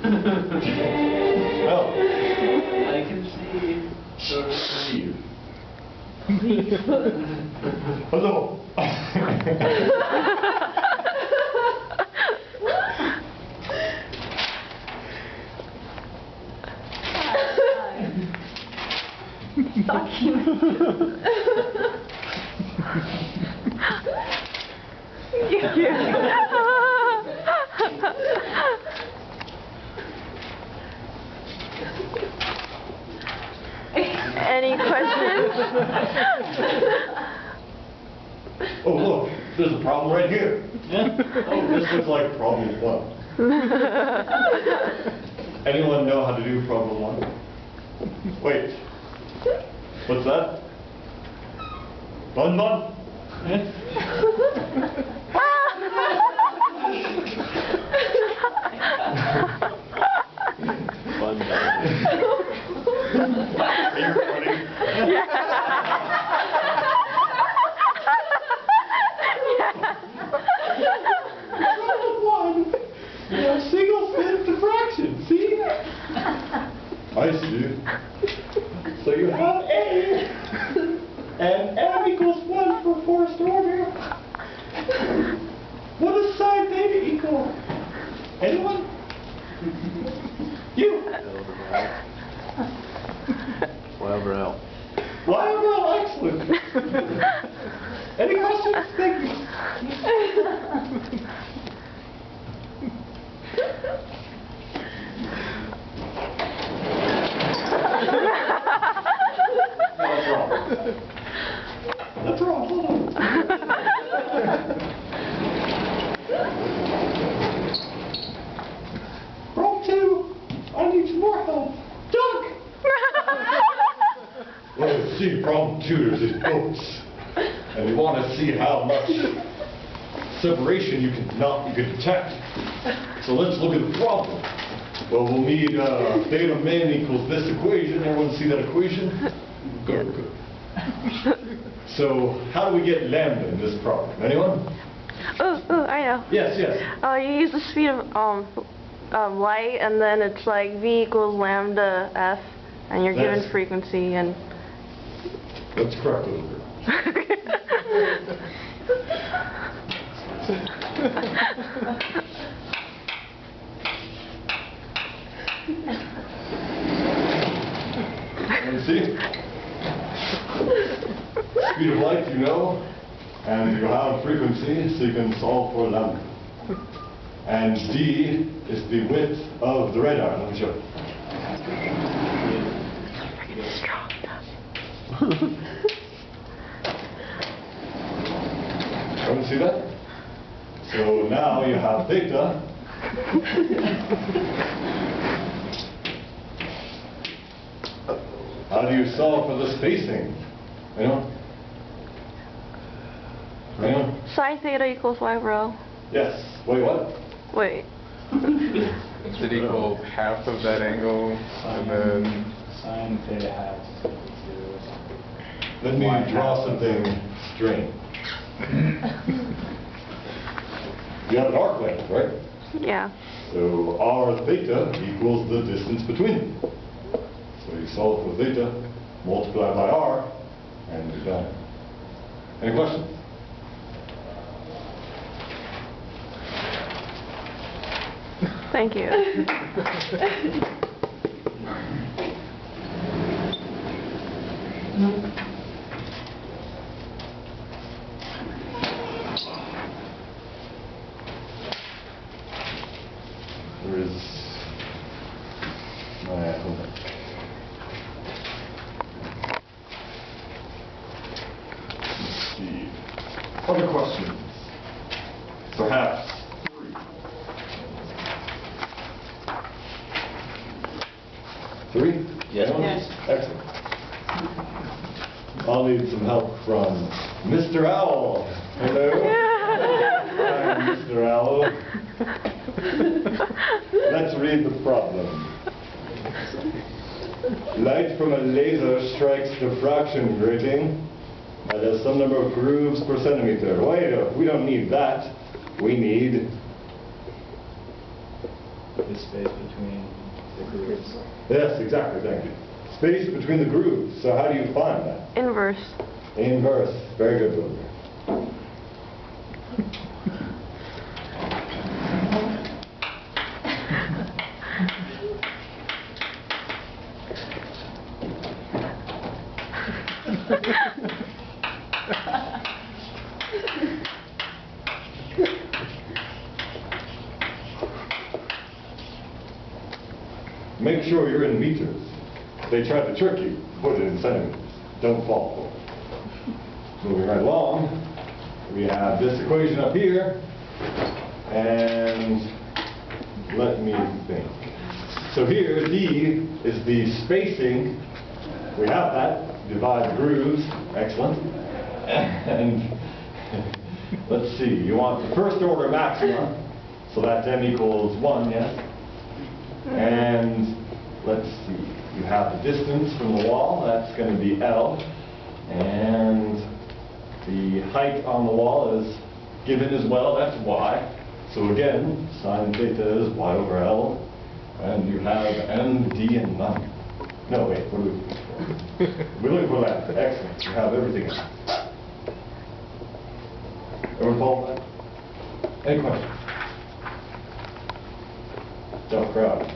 Well, I can see leave. Hello. Any questions? Oh, look, there's a problem right here. Oh, this looks like problem 1. Anyone know how to do problem 1? Wait. What's that? Bun bun? Bun bun. You're funny. Problem 1. Yeah, single fit diffraction. See? I see. So you have A, and M equals 1 for forced order. What does sine theta equal? Anyone? You? Whatever else. Whatever else, excellent. Any questions? Thank you. That's wrong. That's wrong. Hold on. Problem 2. I need some more help. Doug! Well, see, problem 2 is these boats. And we want to see how much separation you can detect. So let's look at the problem. Well, we'll need theta min equals this equation. Everyone see that equation? Good, good. So, how do we get lambda in this problem? Anyone? Oh, I know. Yes, yes. You use the speed of light, and then it's like v equals lambda f, and you're given frequency, and... That's correct, little girl. And see? Speed of light, you know, and you have frequency, so you can solve for lambda. And d is the width of the radar. Let me show you. Strong. Everyone see that? So now you have theta. How do you solve for the spacing? Anyone? Anyone? Sine theta equals y rho. Yes. Wait, what? Wait. Does it equal half of that angle, and then... Sine theta half. Let me draw something strange. You have an arc length, right? Yeah. So r theta equals the distance between them. So you solve for theta, multiply by r, and you're done. Any questions? Thank you. There is hold on. Let's see. Other questions? Perhaps 3. 3? Yes. Yes. Excellent. I'll need some help from Mr. Owl. Hello. I'm Mr. Owl. Let's read the problem. Light from a laser strikes diffraction grating that has some number of grooves per centimeter. Wait, we don't need that. We need The space between the grooves. Yes, exactly, thank you. Space between the grooves. So how do you find that? Inverse. Inverse. Very good, Wilbur. Make sure you're in meters. They try to trick you. Put it in centimeters. Don't fall for it. Moving right along, we have this equation up here, and let me think. So here, D is the spacing. We have that. Divide the grooves. Excellent. And let's see. You want the first order maxima, so that's m equals 1, yes? And let's see, you have the distance from the wall, that's going to be L, and the height on the wall is given as well, that's Y. So again, sine theta is Y over L, and you have M, D, and none. No, wait, what are we looking for? We're looking for that. Excellent, you have everything. Everyone follow that? Any questions? Tough crowd.